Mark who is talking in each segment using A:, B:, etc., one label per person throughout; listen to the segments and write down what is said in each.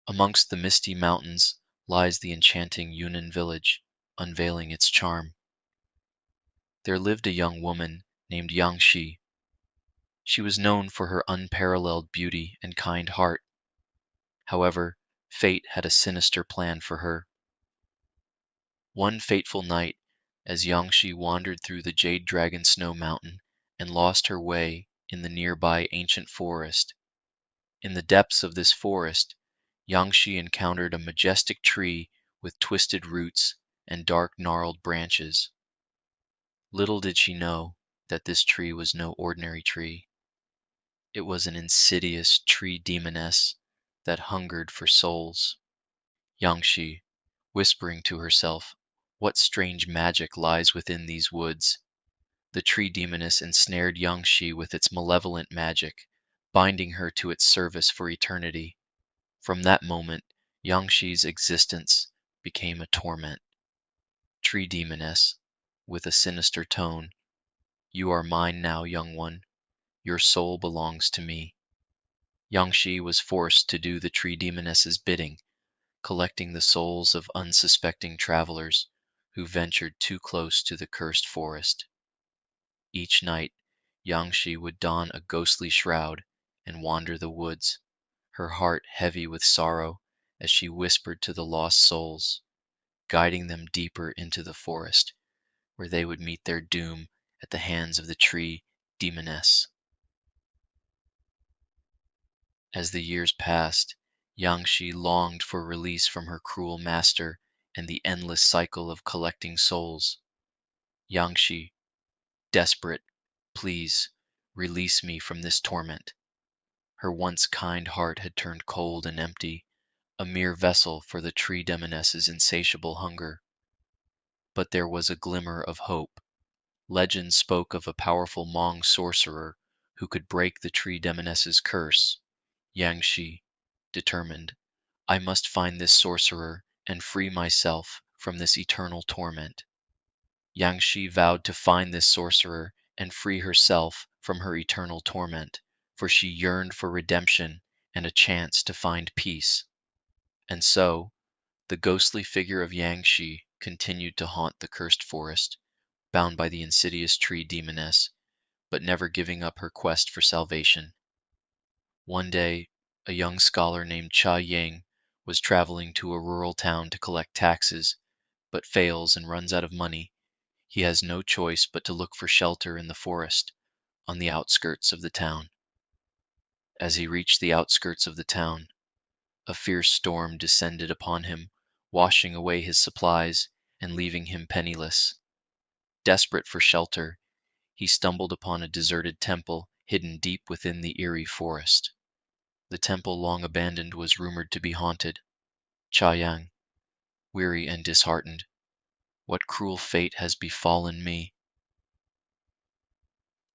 A: Amongst the misty mountains lies the enchanting Yunnan village, unveiling its charm. There lived a young woman named Yangshi. She was known for her unparalleled beauty and kind heart. However, fate had a sinister plan for her. One fateful night, as Yangshi wandered through the Jade Dragon Snow Mountain and lost her way in the nearby ancient forest, in the depths of this forest, Yangshi encountered a majestic tree with twisted roots and dark gnarled branches. Little did she know that this tree was no ordinary tree. It was an insidious tree demoness that hungered for souls. Yangshi, whispering to herself, "What strange magic lies within these woods?" The tree demoness ensnared Yangshi with its malevolent magic, binding her to its service for eternity. From that moment, Yangshi's existence became a torment. Tree demoness, with a sinister tone, "You are mine now, young one. Your soul belongs to me." Yangshi was forced to do the tree demoness's bidding, collecting the souls of unsuspecting travelers who ventured too close to the cursed forest. Each night, Yangshi would don a ghostly shroud and wander the woods, her heart heavy with sorrow as she whispered to the lost souls, guiding them deeper into the forest, where they would meet their doom at the hands of the tree demoness. As the years passed, Yangshi longed for release from her cruel master and the endless cycle of collecting souls. Yangshi, desperate, please, release me from this torment. Her once kind heart had turned cold and empty, a mere vessel for the tree demoness's insatiable hunger. But there was a glimmer of hope. Legend spoke of a powerful Hmong sorcerer who could break the tree demoness's curse. Yangshi, determined, I must find this sorcerer and free myself from this eternal torment. Yangshi vowed to find this sorcerer and free herself from her eternal torment, for she yearned for redemption and a chance to find peace. And so, the ghostly figure of Yangshi continued to haunt the cursed forest, bound by the insidious tree demoness, but never giving up her quest for salvation. One day, a young scholar named Cha Yang was traveling to a rural town to collect taxes, but fails and runs out of money. He has no choice but to look for shelter in the forest, on the outskirts of the town. As he reached the outskirts of the town, a fierce storm descended upon him, washing away his supplies and leaving him penniless. Desperate for shelter, he stumbled upon a deserted temple hidden deep within the eerie forest. The temple, long abandoned, was rumored to be haunted. Cha Yang, weary and disheartened, what cruel fate has befallen me?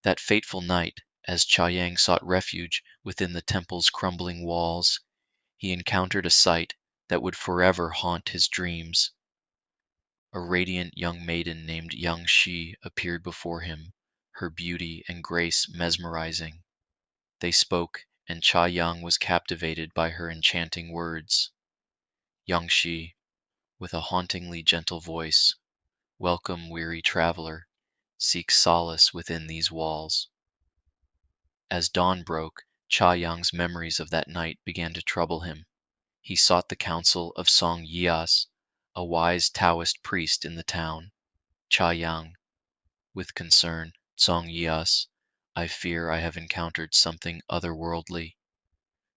A: That fateful night, as Cha Yang sought refuge within the temple's crumbling walls, he encountered a sight that would forever haunt his dreams. A radiant young maiden named Yangshi appeared before him, her beauty and grace mesmerizing. They spoke, and Cha Yang was captivated by her enchanting words. Yangshi, with a hauntingly gentle voice, "Welcome, weary traveler. Seek solace within these walls." As dawn broke, Cha Yang's memories of that night began to trouble him. He sought the counsel of Song Yias, a wise Taoist priest in the town. Cha Yang, with concern, Song Yias, I fear I have encountered something otherworldly.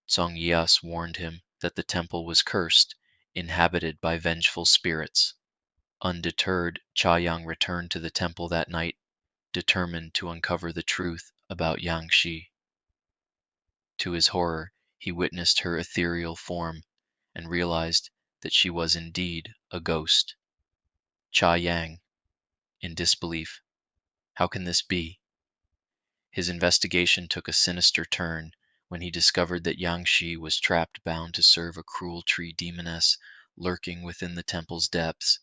A: Song Yias warned him that the temple was cursed, inhabited by vengeful spirits. Undeterred, Cha Yang returned to the temple that night, determined to uncover the truth about Yangshi. To his horror, he witnessed her ethereal form and realized that she was indeed a ghost. Cha Yang, in disbelief, how can this be? His investigation took a sinister turn when he discovered that Yangshi was trapped bound to serve a cruel tree demoness lurking within the temple's depths.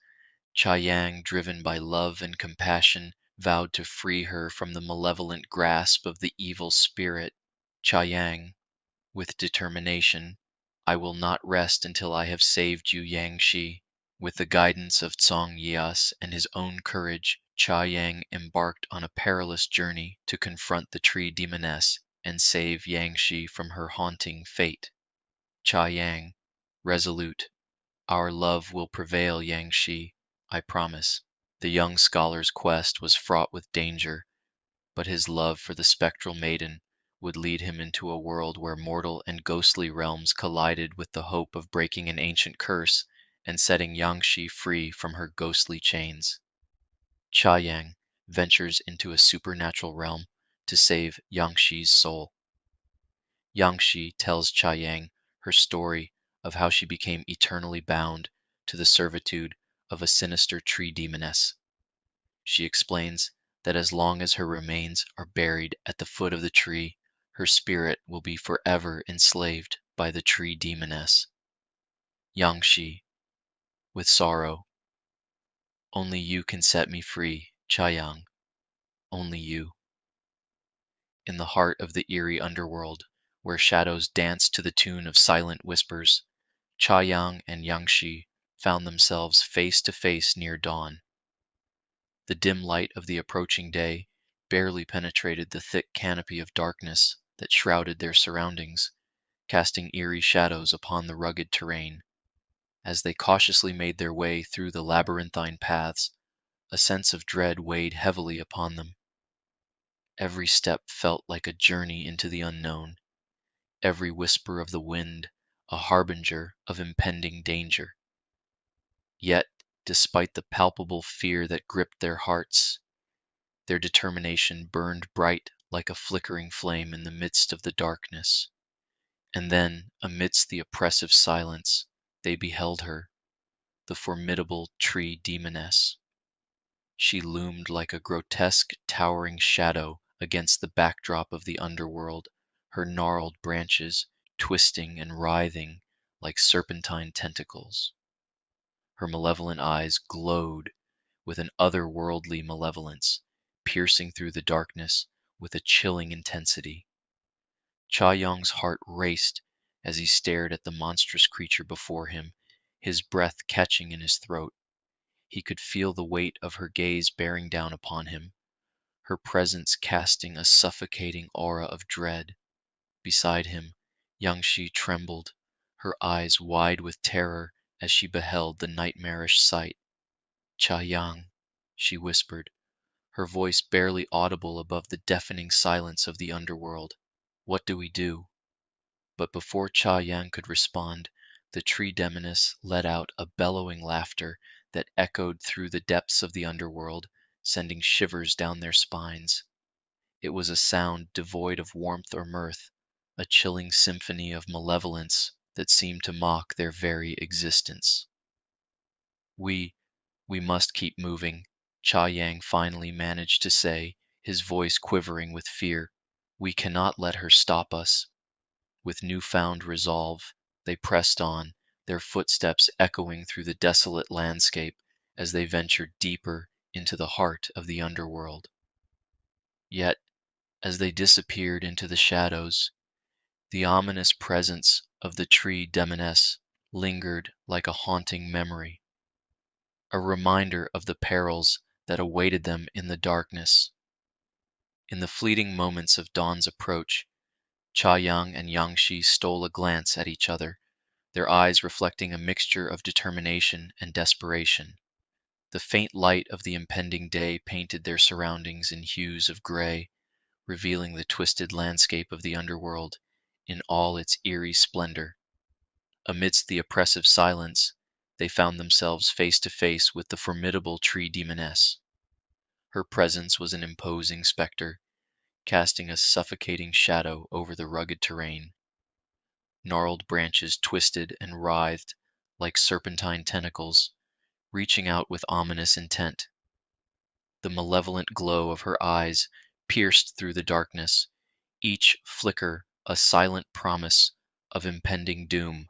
A: Cha Yang, driven by love and compassion, vowed to free her from the malevolent grasp of the evil spirit. Cha Yang, with determination, I will not rest until I have saved you, Yangshi. With the guidance of Tsong Yas and his own courage, Cha Yang embarked on a perilous journey to confront the tree demoness and save Yangshi from her haunting fate. Cha Yang, resolute, our love will prevail, Yangshi, I promise. The young scholar's quest was fraught with danger, but his love for the spectral maiden would lead him into a world where mortal and ghostly realms collided with the hope of breaking an ancient curse and setting Yangshi free from her ghostly chains. Cha Yang ventures into a supernatural realm to save Yangshi's soul. Yangshi tells Cha Yang her story of how she became eternally bound to the servitude of a sinister tree demoness. She explains that as long as her remains are buried at the foot of the tree, her spirit will be forever enslaved by the tree demoness. Yangshi, with sorrow, only you can set me free, Cha Yang, only you. In the heart of the eerie underworld, where shadows dance to the tune of silent whispers, Cha Yang and Yangshi found themselves face to face near dawn. The dim light of the approaching day barely penetrated the thick canopy of darkness that shrouded their surroundings, casting eerie shadows upon the rugged terrain. As they cautiously made their way through the labyrinthine paths, a sense of dread weighed heavily upon them. Every step felt like a journey into the unknown, every whisper of the wind a harbinger of impending danger. Yet, despite the palpable fear that gripped their hearts, their determination burned bright like a flickering flame in the midst of the darkness. And then, amidst the oppressive silence, they beheld her, the formidable tree demoness. She loomed like a grotesque, towering shadow against the backdrop of the underworld, her gnarled branches twisting and writhing like serpentine tentacles. Her malevolent eyes glowed with an otherworldly malevolence, piercing through the darkness with a chilling intensity. Cha Yong's heart raced as he stared at the monstrous creature before him, his breath catching in his throat. He could feel the weight of her gaze bearing down upon him, her presence casting a suffocating aura of dread. Beside him, Yangshi trembled, her eyes wide with terror as she beheld the nightmarish sight. Cha Yang, she whispered, her voice barely audible above the deafening silence of the underworld. What do we do? But before Cha Yang could respond, the tree demoness let out a bellowing laughter that echoed through the depths of the underworld, sending shivers down their spines. It was a sound devoid of warmth or mirth, a chilling symphony of malevolence that seemed to mock their very existence. We, we must keep moving, Cha Yang finally managed to say, his voice quivering with fear. We cannot let her stop us. With newfound resolve, they pressed on, their footsteps echoing through the desolate landscape as they ventured deeper into the heart of the underworld. Yet, as they disappeared into the shadows, the ominous presence of the tree demoness lingered like a haunting memory, a reminder of the perils that awaited them in the darkness. In the fleeting moments of dawn's approach, Cha Yang and Yangshi stole a glance at each other, their eyes reflecting a mixture of determination and desperation. The faint light of the impending day painted their surroundings in hues of gray, revealing the twisted landscape of the underworld in all its eerie splendor. Amidst the oppressive silence, they found themselves face to face with the formidable tree demoness. Her presence was an imposing specter, casting a suffocating shadow over the rugged terrain. Gnarled branches twisted and writhed like serpentine tentacles, reaching out with ominous intent. The malevolent glow of her eyes pierced through the darkness, each flicker a silent promise of impending doom.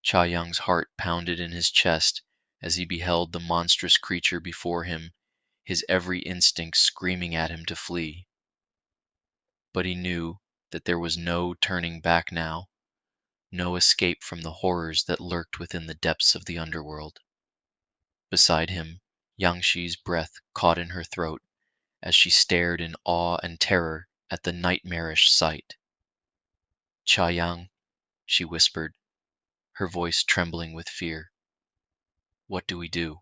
A: Cha Yang's heart pounded in his chest as he beheld the monstrous creature before him, his every instinct screaming at him to flee. But he knew that there was no turning back now. no escape from the horrors that lurked within the depths of the underworld. Beside him, Yangshi's breath caught in her throat as she stared in awe and terror at the nightmarish sight. Cha Yang, she whispered, her voice trembling with fear. What do we do?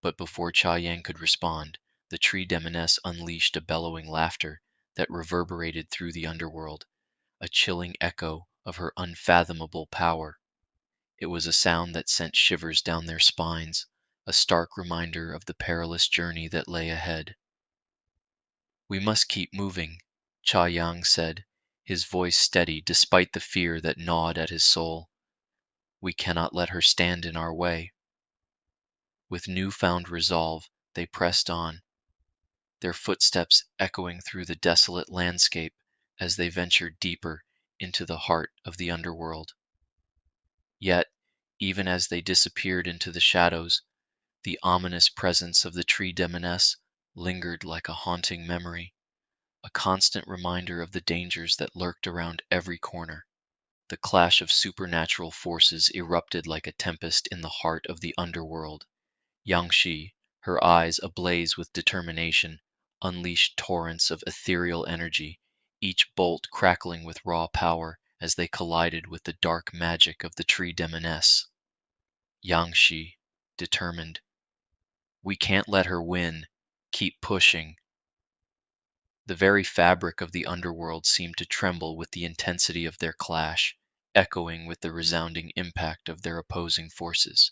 A: But before Cha Yang could respond, the tree demoness unleashed a bellowing laughter that reverberated through the underworld, a chilling echo of her unfathomable power. It was a sound that sent shivers down their spines, a stark reminder of the perilous journey that lay ahead. We must keep moving, Cha Yang said, his voice steady despite the fear that gnawed at his soul. We cannot let her stand in our way. With newfound resolve, they pressed on, their footsteps echoing through the desolate landscape as they ventured deeper into the heart of the underworld. Yet, even as they disappeared into the shadows, the ominous presence of the tree demoness lingered like a haunting memory, a constant reminder of the dangers that lurked around every corner. The clash of supernatural forces erupted like a tempest in the heart of the underworld. Yangshi, her eyes ablaze with determination, unleashed torrents of ethereal energy, each bolt crackling with raw power as they collided with the dark magic of the tree demoness. Yangshi, determined. We can't let her win. Keep pushing. The very fabric of the underworld seemed to tremble with the intensity of their clash, echoing with the resounding impact of their opposing forces.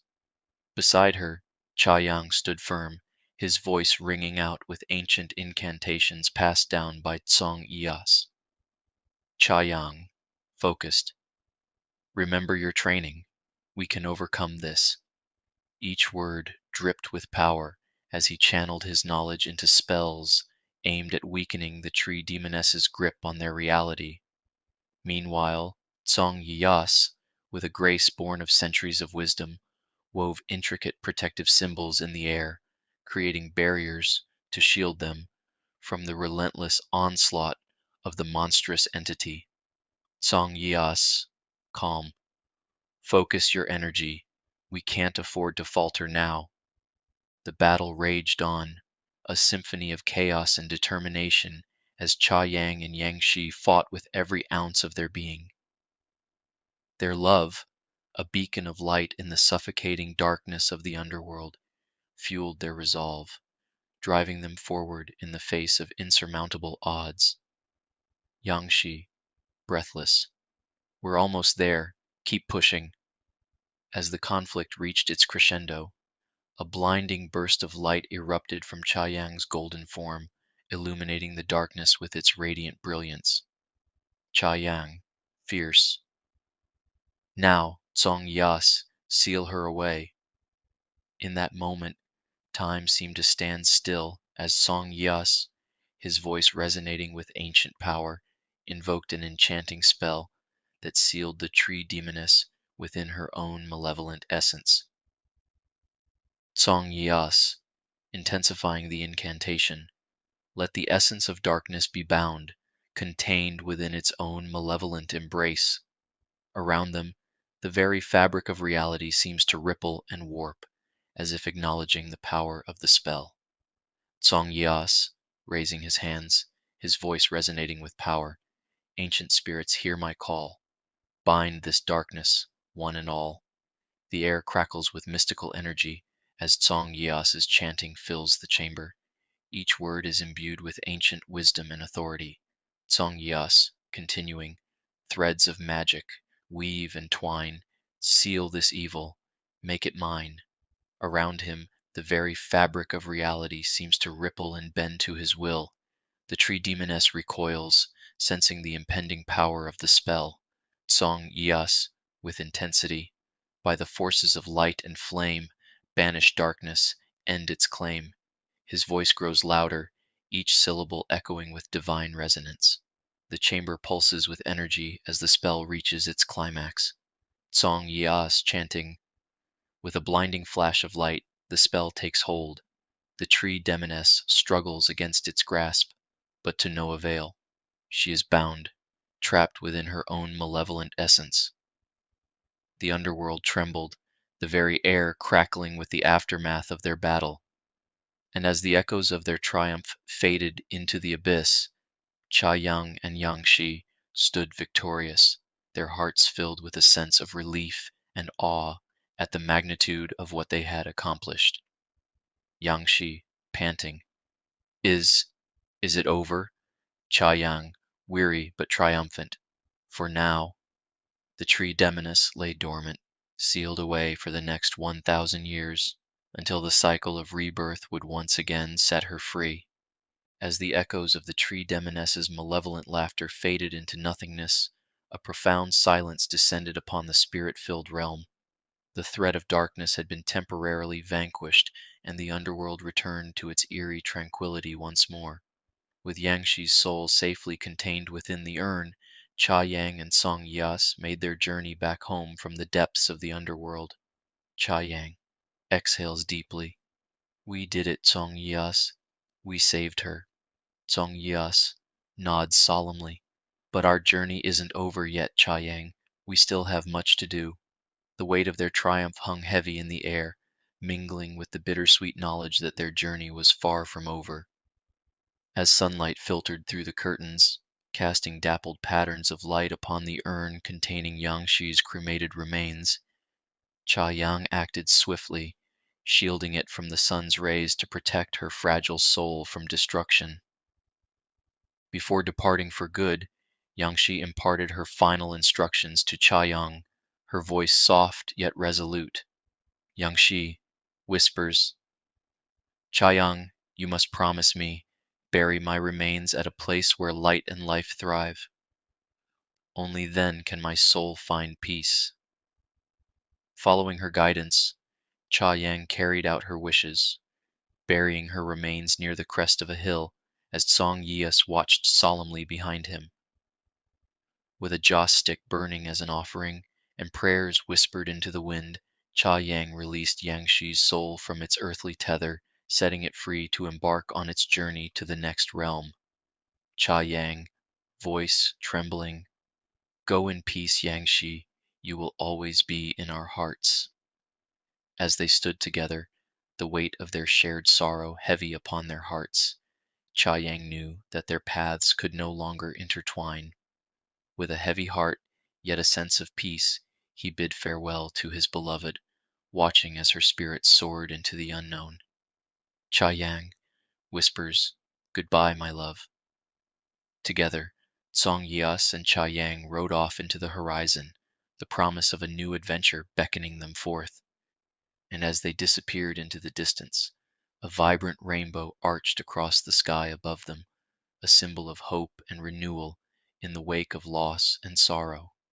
A: Beside her, Cha Yang stood firm, his voice ringing out with ancient incantations passed down by Tsong Iyas. Cha Yang, focused. Remember your training. We can overcome this. Each word dripped with power as he channeled his knowledge into spells aimed at weakening the tree demoness's grip on their reality. Meanwhile, Tsong Yiyas, with a grace born of centuries of wisdom, wove intricate protective symbols in the air, creating barriers to shield them from the relentless onslaught of the monstrous entity. Tsong Yiyas, calm. Focus your energy. We can't afford to falter now. The battle raged on, a symphony of chaos and determination, as Cha Yang and Yangshi fought with every ounce of their being. Their love, a beacon of light in the suffocating darkness of the underworld, fueled their resolve, driving them forward in the face of insurmountable odds. Yangshi, breathless. We're almost there. Keep pushing. As the conflict reached its crescendo, a blinding burst of light erupted from Cha Yang's golden form, illuminating the darkness with its radiant brilliance. Cha Yang, fierce. Now, Tsong Yas, seal her away. In that moment, time seemed to stand still as Tsong Yas, his voice resonating with ancient power, invoked an enchanting spell that sealed the tree demoness within her own malevolent essence. Tsong Yas, intensifying the incantation, let the essence of darkness be bound, contained within its own malevolent embrace. Around them, the very fabric of reality seems to ripple and warp, as if acknowledging the power of the spell. Tsong Yas, raising his hands, his voice resonating with power, ancient spirits, hear my call. Bind this darkness, one and all. The air crackles with mystical energy as Tsong Yas's chanting fills the chamber. Each word is imbued with ancient wisdom and authority. Tsong Yas, continuing, threads of magic, weave and twine, seal this evil, make it mine. Around him, the very fabric of reality seems to ripple and bend to his will. The tree demoness recoils, sensing the impending power of the spell. Tsong Yas, with intensity, by the forces of light and flame, banish darkness, end its claim. His voice grows louder, each syllable echoing with divine resonance. The chamber pulses with energy as the spell reaches its climax. Tsong Yas chanting, with a blinding flash of light, the spell takes hold. The tree demoness struggles against its grasp, but to no avail. She is bound, trapped within her own malevolent essence. The underworld trembled, the very air crackling with the aftermath of their battle. And as the echoes of their triumph faded into the abyss, Cha Yang and Yangshi stood victorious, their hearts filled with a sense of relief and awe at the magnitude of what they had accomplished. Yangshi, panting, Is is it over? Cha Yang, weary but triumphant. For now the tree Demoness lay dormant, sealed away for the next 1,000 years, until the cycle of rebirth would once again set her free. As the echoes of the tree Demoness's malevolent laughter faded into nothingness, a profound silence descended upon the spirit-filled realm. The threat of darkness had been temporarily vanquished, and the underworld returned to its eerie tranquility once more. With Yangshi's soul safely contained within the urn, Cha Yang and Song Yas made their journey back home from the depths of the underworld. Cha Yang exhales deeply. We did it, Song Yas. We saved her. Song Yas nods solemnly. But our journey isn't over yet, Cha Yang. We still have much to do. The weight of their triumph hung heavy in the air, mingling with the bittersweet knowledge that their journey was far from over. As sunlight filtered through the curtains, casting dappled patterns of light upon the urn containing Yangshi's cremated remains, Cha Yang acted swiftly, shielding it from the sun's rays to protect her fragile soul from destruction. Before departing for good, Yangshi imparted her final instructions to Cha Yang, her voice soft yet resolute. Yangshi whispers, Cha Yang, you must promise me, bury my remains at a place where light and life thrive. Only then can my soul find peace. Following her guidance, Cha Yang carried out her wishes, burying her remains near the crest of a hill as Song Yias watched solemnly behind him. With a joss stick burning as an offering, and prayers whispered into the wind, Cha Yang released Yangshi's soul from its earthly tether, setting it free to embark on its journey to the next realm. Cha Yang, voice trembling, go in peace, Yangshi, you will always be in our hearts. As they stood together, the weight of their shared sorrow heavy upon their hearts, Cha Yang knew that their paths could no longer intertwine. With a heavy heart, yet a sense of peace, he bid farewell to his beloved, watching as her spirit soared into the unknown. Cha Yang whispers, goodbye, my love. Together, Song Yias and Cha Yang rode off into the horizon, the promise of a new adventure beckoning them forth. And as they disappeared into the distance, a vibrant rainbow arched across the sky above them, a symbol of hope and renewal in the wake of loss and sorrow.